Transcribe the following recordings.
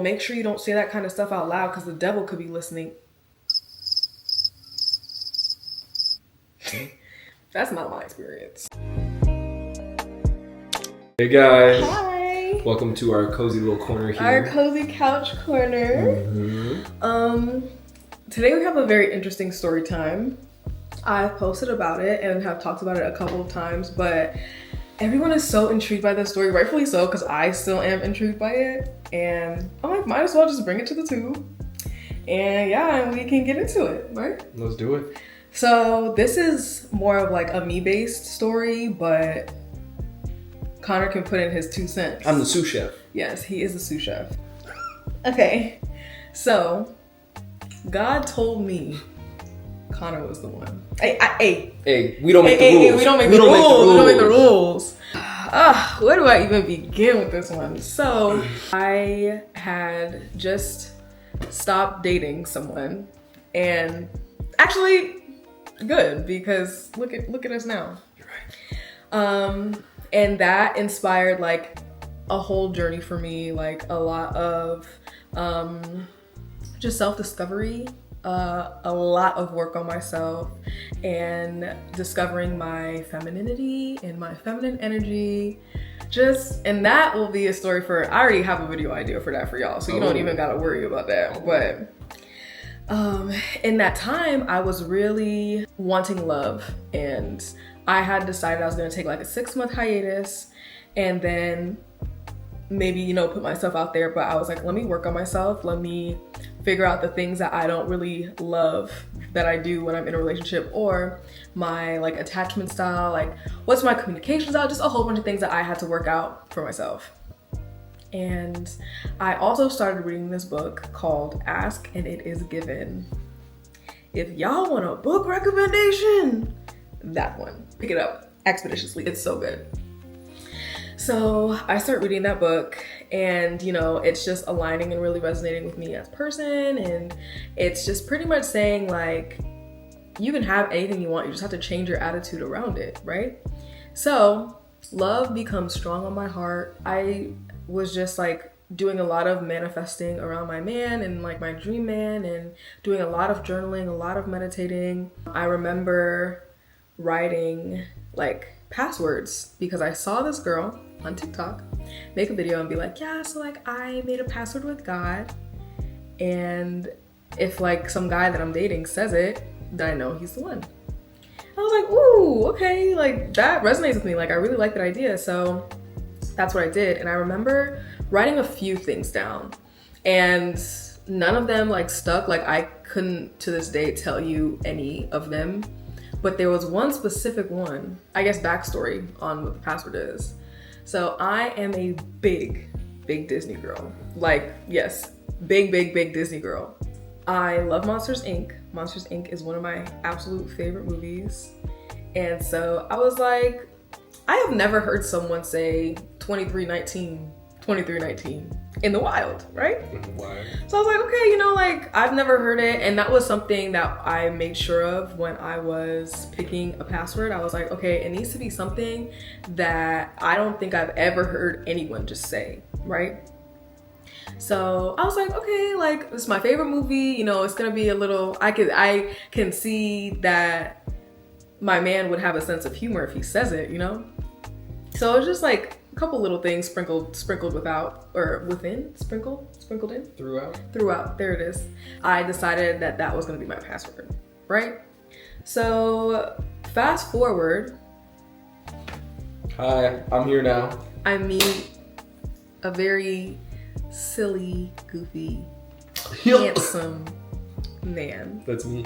Make sure you don't say that kind of stuff out loud because the devil could be listening. That's not my experience. Hey guys. Hi. Welcome to our cozy little corner here. Our cozy couch corner. Today we have a very interesting story time. I've posted about it and have talked about it a couple of times, but everyone is so intrigued by the story, rightfully so, because I still am intrigued by it. And I'm like, might as well just bring it to the tube. And yeah, and we can get into it, right? Let's do it. So this is more of like a me-based story, but Connor can put in his 2 cents. I'm the sous chef. Yes, he is the sous chef. Okay, so God told me Connor was the one. Hey, we don't make the rules. We don't make the rules. We don't make the rules. Where do I even begin with this one? So I had just stopped dating someone, and actually good, because look at us now. You're right. And that inspired like a whole journey for me, like a lot of just self-discovery, a lot of work on myself, and discovering my femininity and my feminine energy. And that will be a story for, I already have a video idea for that for y'all, so you don't even gotta worry about that. But in that time, I was really wanting love, and I had decided I was gonna take like a 6-month hiatus and then maybe, put myself out there. But I was like, let me work on myself. Let me figure out the things that I don't really love that I do when I'm in a relationship, or my like attachment style, like what's my communication style, just a whole bunch of things that I had to work out for myself. And I also started reading this book called Ask and It Is Given. If y'all want a book recommendation, that one, pick it up expeditiously. It's so good. So I start reading that book, and it's just aligning and really resonating with me as a person. And it's just pretty much saying like, you can have anything you want, you just have to change your attitude around it, right? So love becomes strong on my heart. I was just like doing a lot of manifesting around my man and like my dream man, and doing a lot of journaling, a lot of meditating. I remember writing like passwords because I saw this girl on TikTok make a video and be like, yeah, so like I made a password with God, and if like some guy that I'm dating says it, then I know he's the one. I was like, ooh, okay, like that resonates with me. Like I really like that idea. So that's what I did. And I remember writing a few things down, and none of them like stuck. Like I couldn't to this day tell you any of them, but there was one specific one. I guess backstory on what the password is. So I am a big Disney girl. Like, yes, big Disney girl. I love Monsters, Inc. Monsters, Inc. is one of my absolute favorite movies. And so I was like, I have never heard someone say 2319 in the wild, right? Why? So I was like, okay, like I've never heard it. And that was something that I made sure of when I was picking a password. I was like, okay, it needs to be something that I don't think I've ever heard anyone just say, right? So I was like, okay, like this is my favorite movie, it's gonna be a little, I can see that my man would have a sense of humor if he says it, So it was just like a couple little things sprinkled in throughout. There it is. I decided that was gonna be my password, right? So fast forward. Hi, I'm here now. I meet a very silly, goofy, handsome man. That's me.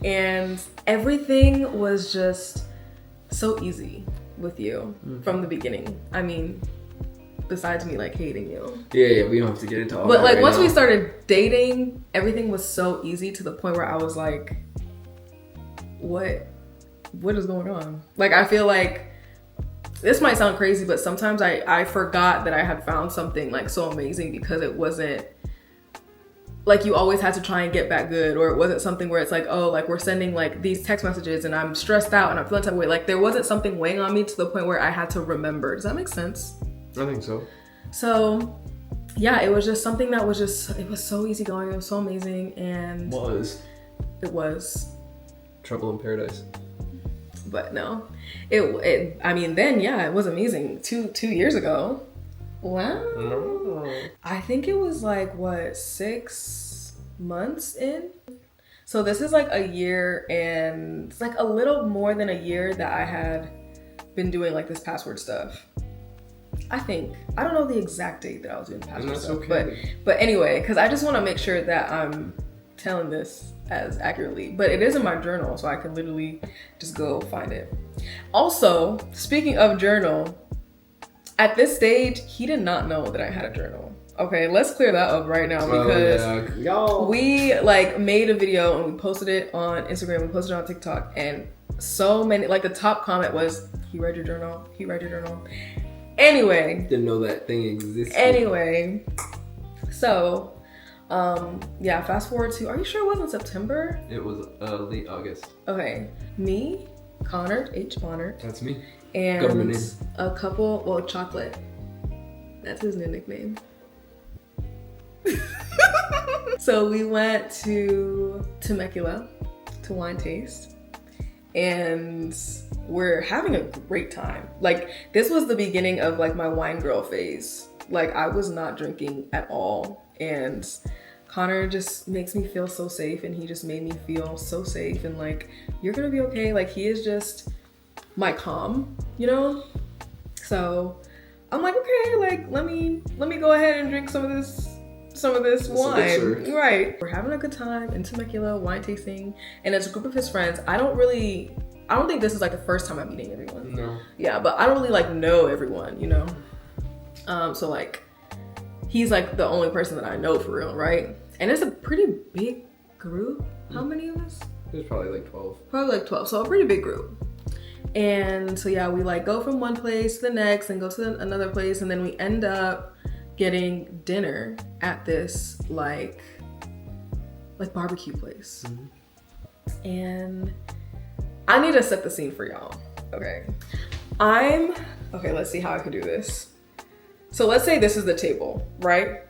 And everything was just so easy with you from the beginning. I mean, besides me like hating you. Yeah, we don't have to get into all but that. Like right once now. we started dating, everything was so easy to the point where I was like, what is going on? Like I feel like this might sound crazy, but sometimes I forgot that I had found something like so amazing, because it wasn't like you always had to try and get back good, or it wasn't something where it's like, oh, like we're sending like these text messages and I'm stressed out and I'm feeling that way. Like there wasn't something weighing on me to the point where I had to remember. Does that make sense? I think so. So yeah, it was just something that was just, it was so easygoing. It was so amazing. And it was Trouble in Paradise. But no, I mean, then, yeah, it was amazing. Two years ago. Wow. No. I think it was like, what, 6 months in? So this is like a year, and it's like a little more than a year that I had been doing like this password stuff. I think. I don't know the exact date that I was doing the password stuff. Okay. But anyway, because I just want to make sure that I'm telling this as accurately. But it is in my journal, so I can literally just go find it. Also, speaking of journal, at this stage, he did not know that I had a journal. Okay, let's clear that up right now, because we like made a video and we posted it on Instagram, we posted it on TikTok, and so many, like the top comment was, he read your journal, he read your journal. Anyway. Didn't know that thing existed. Anyway, so, yeah, fast forward to, are you sure it wasn't September? It was late August. Okay, me, Connor H. Bonner. That's me. And a couple, well, Chocolate. That's his new nickname. So we went to Temecula to wine taste, and we're having a great time. Like, this was the beginning of like my wine girl phase. Like, I was not drinking at all, and Connor just makes me feel so safe, and he just made me feel so safe, and like, you're gonna be okay. Like, he is just my calm, you know? So I'm like, okay, like, let me go ahead and drink some of this wine. Right. We're having a good time in Temecula, wine tasting, and it's a group of his friends. I don't think this is like the first time I'm meeting everyone. No. Yeah, but I don't really like know everyone, you know? So like, he's like the only person that I know for real, right? And it's a pretty big group. How many of us? There's probably like 12. Probably like 12, so a pretty big group. And so yeah, we like go from one place to the next and go to another place, and then we end up getting dinner at this like barbecue place. Mm-hmm. And I need to set the scene for y'all. Okay. Let's see how I can do this. So let's say this is the table, right?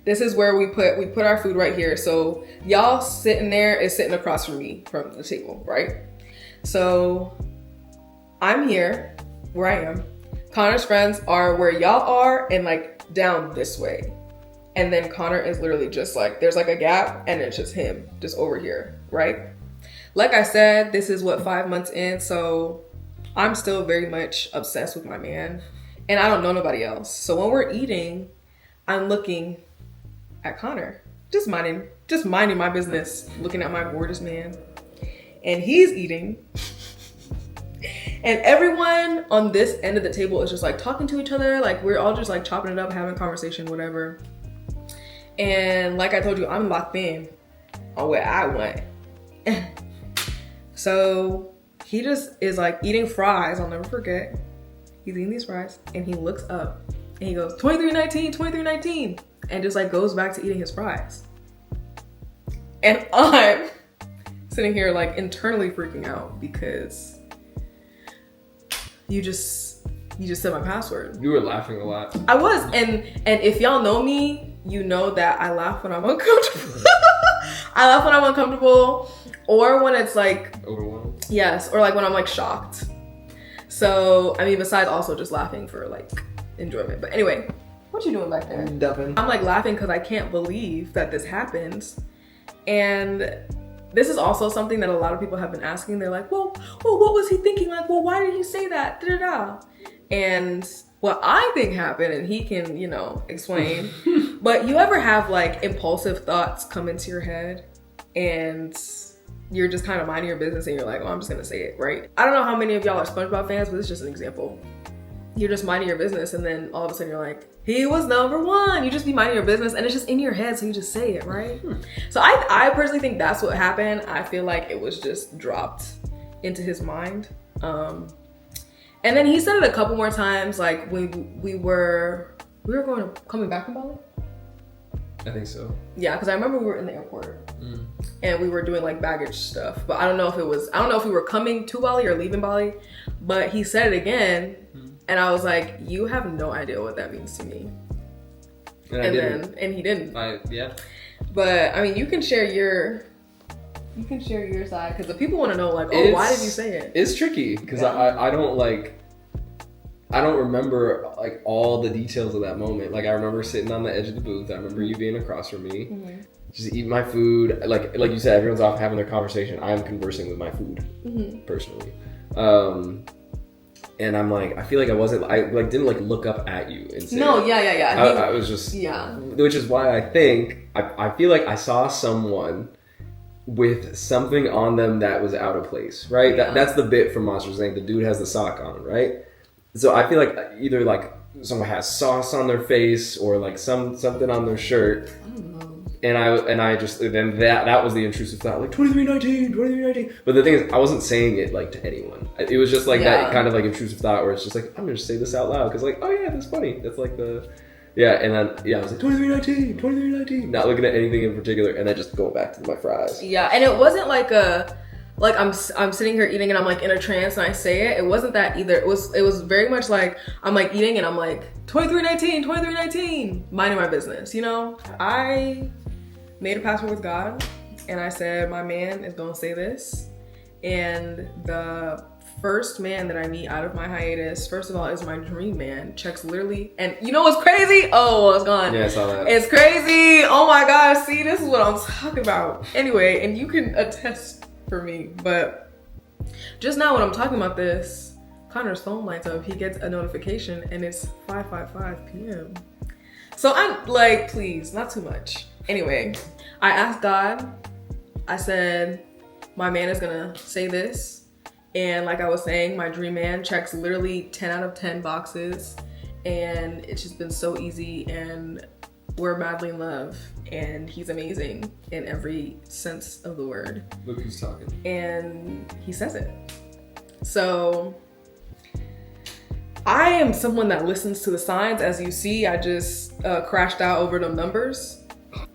This is where we put our food right here. So y'all sitting there is sitting across from me from the table, right? So I'm here where I am. Connor's friends are where y'all are and like down this way. And then Connor is literally just like, there's like a gap and it's just him just over here, right? Like I said, this is what, 5 months in. So I'm still very much obsessed with my man, and I don't know nobody else. So when we're eating, I'm looking at Connor, just minding my business, looking at my gorgeous man, and he's eating. And everyone on this end of the table is just like talking to each other. Like, we're all just like chopping it up, having a conversation, whatever. And like I told you, I'm locked in on where I went. So he just is like eating fries. I'll never forget. He's eating these fries and he looks up and he goes, 2319, 2319. And just like goes back to eating his fries. And I'm sitting here like internally freaking out because you just said my password. You were laughing a lot. I was, and if y'all know me, you know that I laugh when I'm uncomfortable. I laugh when I'm uncomfortable, or when it's like overwhelmed. Yes, or like when I'm like shocked. So I mean, besides also just laughing for like enjoyment. But anyway, what you doing back there? I'm dubbing. I'm like laughing because I can't believe that this happened, and this is also something that a lot of people have been asking. They're like, well, what was he thinking? Like, well, why did he say that? Da-da-da. And what I think happened, and he can, you know, explain, but you ever have like impulsive thoughts come into your head and you're just kind of minding your business and you're like, oh, I'm just gonna say it, right? I don't know how many of y'all are SpongeBob fans, but it's just an example. You're just minding your business and then all of a sudden you're like, he was number one. You just be minding your business and it's just in your head, so you just say it, right? So I personally think that's what happened. I feel like it was just dropped into his mind. And then he said it a couple more times, like when we were coming back from Bali? I think so. Yeah, because I remember we were in the airport and we were doing like baggage stuff, but I don't know if we were coming to Bali or leaving Bali, but he said it again. And I was like, you have no idea what that means to me. And I didn't. and he didn't. Yeah. But I mean, you can share your side because the people want to know, like, oh, why did you say it? It's tricky because Yeah. I don't remember like all the details of that moment. Like I remember sitting on the edge of the booth. I remember you being across from me, Mm-hmm. just eating my food. Like you said, everyone's off having their conversation. I'm conversing with my food personally. And I'm like, I feel like I didn't like look up at you and say No, it. yeah. I was just, which is why I think I feel like I saw someone with something on them that was out of place, right? Yeah. That's the bit from Monsters Inc. The dude has the sock on, right? So I feel like either like someone has sauce on their face or like something on their shirt. I don't know. And I just, then that was the intrusive thought, like 2319. But the thing is, I wasn't saying it like to anyone. It was just like that kind of like intrusive thought where it's just like, I'm gonna just say this out loud because like, oh yeah, that's funny. That's like and then I was like 2319, not looking at anything in particular, and then just going back to my fries. Yeah, and it wasn't like I'm sitting here eating and I'm like in a trance and I say it. It wasn't that either. It was very much like I'm like eating and I'm like 2319, minding my business. You know, I made a password with God and I said my man is gonna say this, and the first man that I meet out of my hiatus, first of all, is my dream man. Checks literally, and you know what's crazy? Oh, it's gone. Yeah, I saw that. It's crazy. Oh my gosh, see, this is what I'm talking about. Anyway, and you can attest for me, but just now when I'm talking about this, Connor's phone lights up. He gets a notification and it's 5:55 p.m. So I'm like, please, not too much. Anyway, I asked God, I said, my man is gonna say this. And like I was saying, my dream man checks literally 10 out of 10 boxes. And it's just been so easy, and we're madly in love. And he's amazing in every sense of the word. Look who's talking. And he says it. So I am someone that listens to the signs. As you see, I just crashed out over the numbers.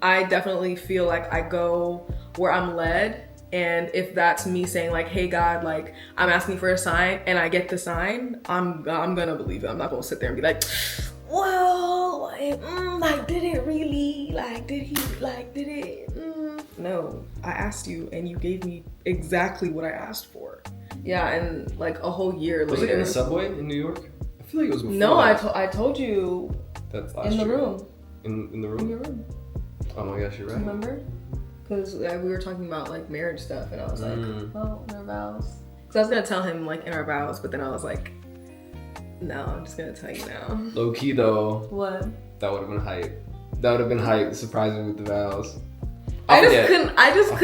I definitely feel like I go where I'm led. And if that's me saying like, hey God, like I'm asking for a sign and I get the sign, I'm gonna believe it. I'm not gonna sit there and be like, well, like did it really? Like did it? No, I asked you and you gave me exactly what I asked for. Yeah, and like a whole year later. Was it in the subway in New York? I feel like it was before. No, that. I told you. That's last in the year. room. In the room? In your room. Oh my gosh, you're right. Remember? Because we were talking about like marriage stuff, and I was like, oh, in our vows. Because I was gonna tell him like in our vows, but then I was like, no, I'm just gonna tell you now. Low key though. What? That would have been hype. That would have been hype. Surprising with the vows. I just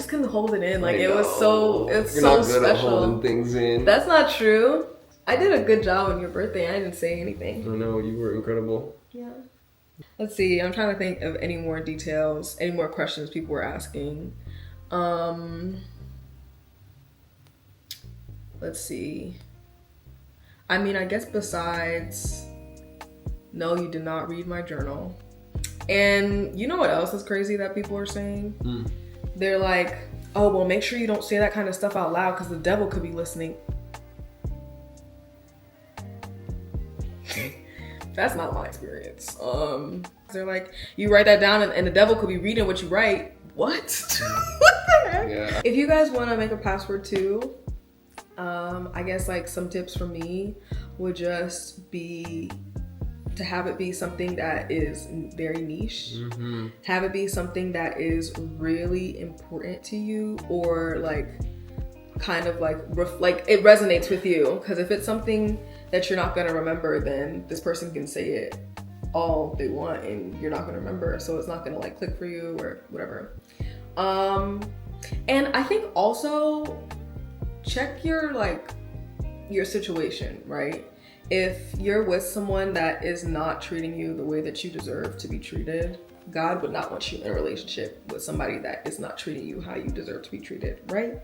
couldn't hold it in. Like it was so You're so not good special. at holding things in. That's not true. I did a good job on your birthday. I didn't say anything. I know, you were incredible. Yeah. Let's see. I'm trying to think of any more details, any more questions people were asking. Let's see. I mean, I guess besides, no, you did not read my journal. And you know what else is crazy that people are saying? They're like, oh, well, make sure you don't say that kind of stuff out loud because the devil could be listening. That's not my experience. They're like, you write that down and the devil could be reading what you write. What? What the heck? Yeah. If you guys want to make a password too, I guess like some tips from me would just be to have it be something that is very niche. Have it be something that is really important to you, or like kind of like it resonates with you. Because if it's something that you're not gonna remember, then this person can say it all they want and you're not gonna remember, so it's not gonna like click for you or whatever. And I think also check your situation, right? If you're with someone that is not treating you the way that you deserve to be treated, God would not want you in a relationship with somebody that is not treating you how you deserve to be treated, right?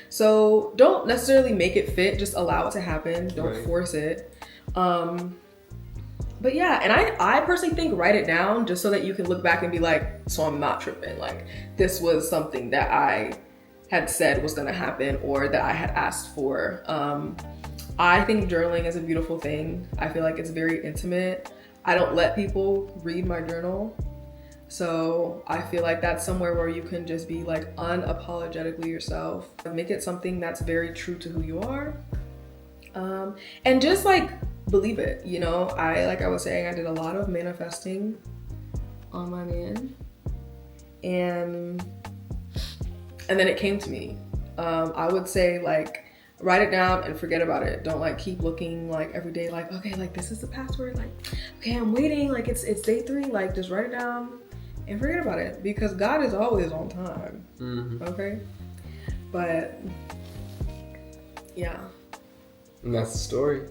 So don't necessarily make it fit, just allow it to happen. Don't force it. But yeah, and I personally think write it down just so that you can look back and be like, so I'm not tripping. Like this was something that I had said was gonna happen or that I had asked for. I think journaling is a beautiful thing. I feel like it's very intimate. I don't let people read my journal. So I feel like that's somewhere where you can just be like unapologetically yourself. Make it something that's very true to who you are. And just like believe it, you know. Like I was saying, I did a lot of manifesting on my man. And then it came to me. I would say like write it down and forget about it. Don't like keep looking like every day like, okay, like this is the password, like okay, I'm waiting, like it's day 3, like just write it down and forget about it, because God is always on time. Okay, but yeah, and that's the story,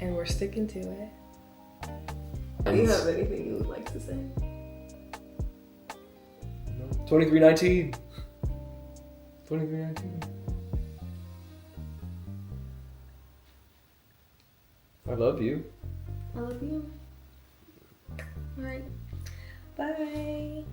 and we're sticking to it. Do you have anything you would like to say? 2319. 2319. I love you. I love you. All right. Bye.